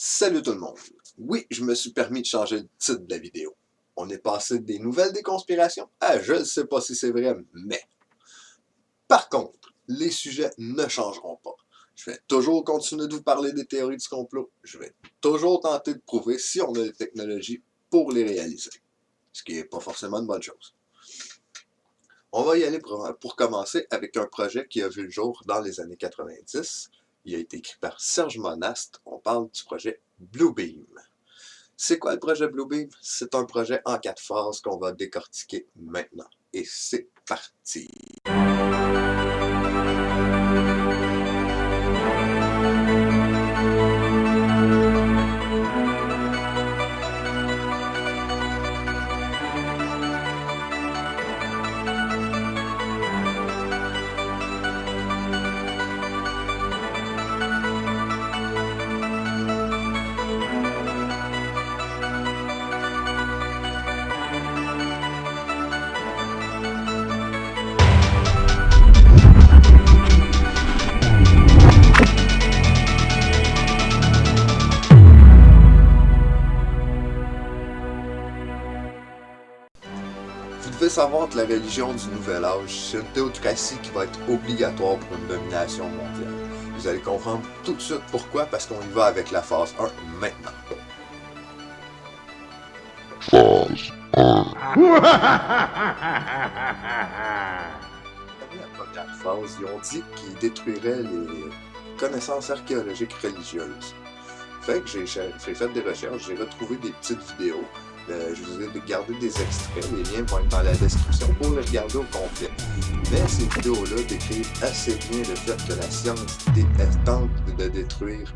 Salut tout le monde! Oui, je me suis permis de changer le titre de la vidéo. On est passé des nouvelles des conspirations à je ne sais pas si c'est vrai, mais... Par contre, les sujets ne changeront pas. Je vais toujours continuer de vous parler des théories du complot. Je vais toujours tenter de prouver si on a les technologies pour les réaliser. Ce qui n'est pas forcément une bonne chose. On va y aller pour commencer avec un projet qui a vu le jour dans les années 90. Il a été écrit par Serge Monast. On parle du projet Bluebeam. C'est quoi le projet Bluebeam? C'est un projet en 4 phases qu'on va décortiquer maintenant. Et c'est parti! Vous devez savoir que la religion du Nouvel Âge, c'est une théocratie qui va être obligatoire pour une domination mondiale. Vous allez comprendre tout de suite pourquoi, parce qu'on y va avec la phase 1 maintenant. Phase 1. La première phase, ils ont dit qu'ils détruiraient les connaissances archéologiques religieuses. Fait que j'ai fait des recherches, j'ai retrouvé des petites vidéos. Je vous ai gardé des extraits, les liens vont être dans la description pour les regarder au complet. Mais ces vidéos-là décrivent assez bien le fait que la science tente de détruire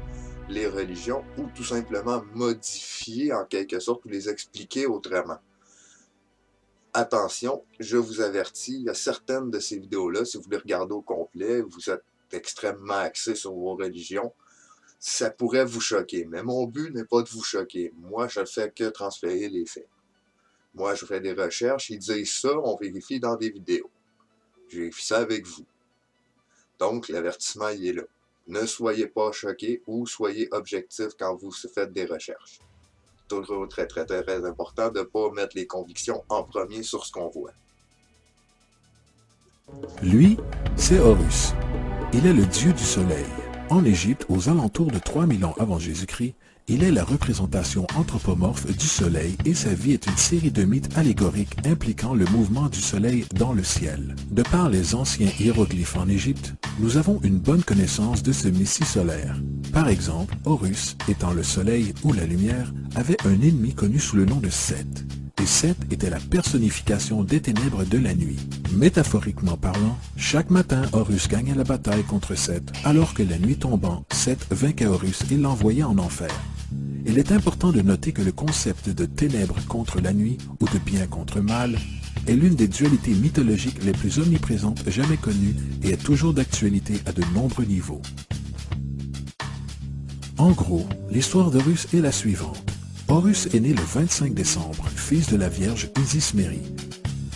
les religions ou tout simplement modifier en quelque sorte ou les expliquer autrement. Attention, je vous avertis, il y a certaines de ces vidéos-là, si vous les regardez au complet, vous êtes extrêmement axé sur vos religions, ça pourrait vous choquer. Mais mon but n'est pas de vous choquer. Moi, je ne fais que transférer les faits. Moi, je fais des recherches, ils disent ça, on vérifie dans des vidéos. Je vérifie ça avec vous. Donc, l'avertissement, il est là. Ne soyez pas choqués ou soyez objectifs quand vous faites des recherches. Toujours très important de ne pas mettre les convictions en premier sur ce qu'on voit. Lui, c'est Horus. Il est le dieu du soleil. En Égypte, aux alentours de 3000 ans avant Jésus-Christ, il est la représentation anthropomorphe du soleil et sa vie est une série de mythes allégoriques impliquant le mouvement du soleil dans le ciel. De par les anciens hiéroglyphes en Égypte, nous avons une bonne connaissance de ce messie solaire. Par exemple, Horus, étant le soleil ou la lumière, avait un ennemi connu sous le nom de Seth. Et Seth était la personnification des ténèbres de la nuit. Métaphoriquement parlant, chaque matin Horus gagnait la bataille contre Seth, alors que la nuit tombant, Seth vainquait Horus et l'envoyait en enfer. Il est important de noter que le concept de ténèbres contre la nuit ou de bien contre mal est l'une des dualités mythologiques les plus omniprésentes jamais connues et est toujours d'actualité à de nombreux niveaux. En gros, l'histoire d'Horus est la suivante. Horus est né le 25 décembre, fils de la Vierge Isis-Mérie.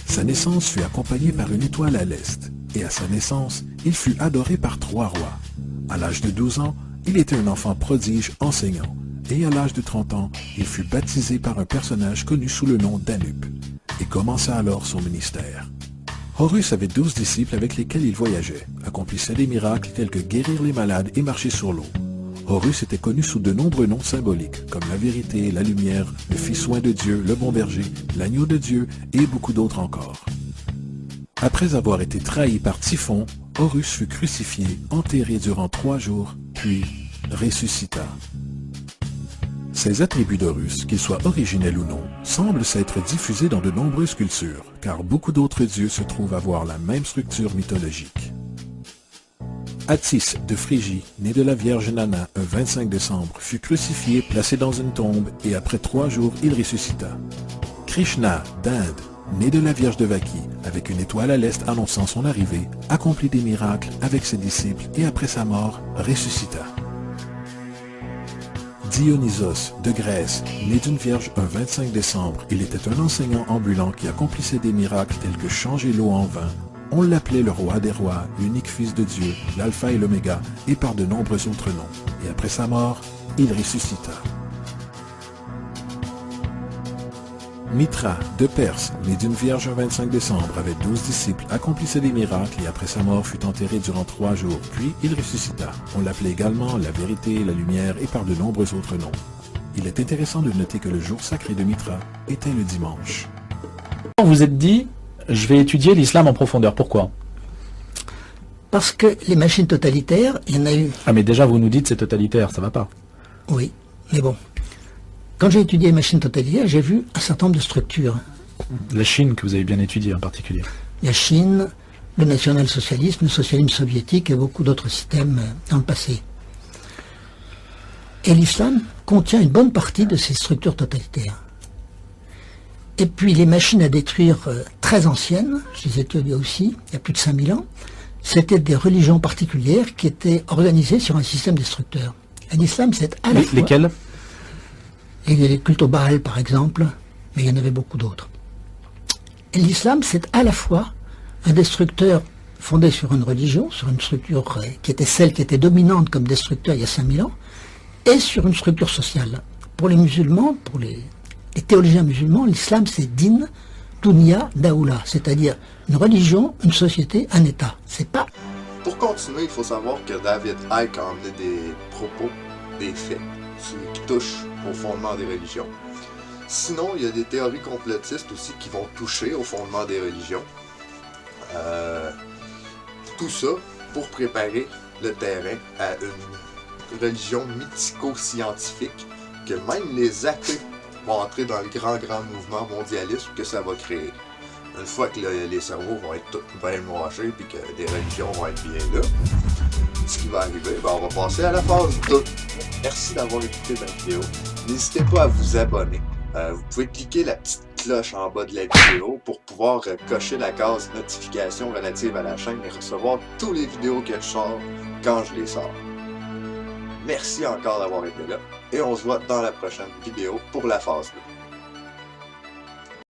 Sa naissance fut accompagnée par une étoile à l'est, et à sa naissance, il fut adoré par 3 rois. À l'âge de 12 ans, il était un enfant prodige enseignant, et à l'âge de 30 ans, il fut baptisé par un personnage connu sous le nom d'Anup, et commença alors son ministère. Horus avait 12 disciples avec lesquels il voyageait, accomplissait des miracles tels que guérir les malades et marcher sur l'eau. Horus était connu sous de nombreux noms symboliques, comme la vérité, la lumière, le fils oint de Dieu, le bon berger, l'agneau de Dieu et beaucoup d'autres encore. Après avoir été trahi par Typhon, Horus fut crucifié, enterré durant 3 jours, puis ressuscita. Ces attributs d'Horus, qu'ils soient originels ou non, semblent s'être diffusés dans de nombreuses cultures, car beaucoup d'autres dieux se trouvent avoir la même structure mythologique. Attis de Phrygie, né de la Vierge Nana un 25 décembre, fut crucifié, placé dans une tombe, et après 3 jours, il ressuscita. Krishna d'Inde, né de la Vierge de Vaki, avec une étoile à l'est annonçant son arrivée, accomplit des miracles avec ses disciples et après sa mort, ressuscita. Dionysos de Grèce, né d'une vierge un 25 décembre, il était un enseignant ambulant qui accomplissait des miracles tels que changer l'eau en vin. On l'appelait le roi des rois, l'unique fils de Dieu, l'alpha et l'oméga, et par de nombreux autres noms. Et après sa mort, il ressuscita. Mithra, de Perse, né d'une vierge un 25 décembre, avec 12 disciples, accomplissait des miracles et après sa mort fut enterré durant 3 jours, puis il ressuscita. On l'appelait également la vérité, la lumière et par de nombreux autres noms. Il est intéressant de noter que le jour sacré de Mithra était le dimanche. Vous vous êtes dit, je vais étudier l'islam en profondeur. Pourquoi? Parce que les machines totalitaires, il y en a eu. Ah mais déjà vous nous dites c'est totalitaire, ça va pas. Oui, mais bon. Quand j'ai étudié les machines totalitaires, j'ai vu un certain nombre de structures. La Chine que vous avez bien étudiée en particulier. La Chine, le national-socialisme, le socialisme soviétique et beaucoup d'autres systèmes dans le passé. Et l'islam contient une bonne partie de ces structures totalitaires. Et puis les machines à détruire très anciennes, je les ai étudiées aussi, il y a plus de 5000 ans, c'était des religions particulières qui étaient organisées sur un système destructeur. Et l'islam, c'est à la fois... Lesquelles? Les cultes au Baal, par exemple, mais il y en avait beaucoup d'autres. Et l'islam, c'est à la fois un destructeur fondé sur une religion, sur une structure qui était celle qui était dominante comme destructeur il y a 5000 ans, et sur une structure sociale. Pour les musulmans, pour les théologiens musulmans, l'islam, c'est din, dunya, daoula, c'est-à-dire une religion, une société, un État. C'est pas... Pour continuer, il faut savoir que David Icke a emmené des propos, des faits, qui touchent au fondement des religions. Sinon, il y a des théories complotistes aussi qui vont toucher au fondement des religions. Tout ça pour préparer le terrain à une religion mythico-scientifique que même les athées vont entrer dans le grand mouvement mondialiste que ça va créer. Une fois que les cerveaux vont être tous bien mochés et que les religions vont être bien là, ce qui va arriver, ben on va passer à la phase 2. Merci d'avoir écouté la vidéo. N'hésitez pas à vous abonner. Vous pouvez cliquer la petite cloche en bas de la vidéo pour pouvoir cocher la case notification relative à la chaîne et recevoir toutes les vidéos que je sors quand je les sors. Merci encore d'avoir été là et on se voit dans la prochaine vidéo pour la phase 2.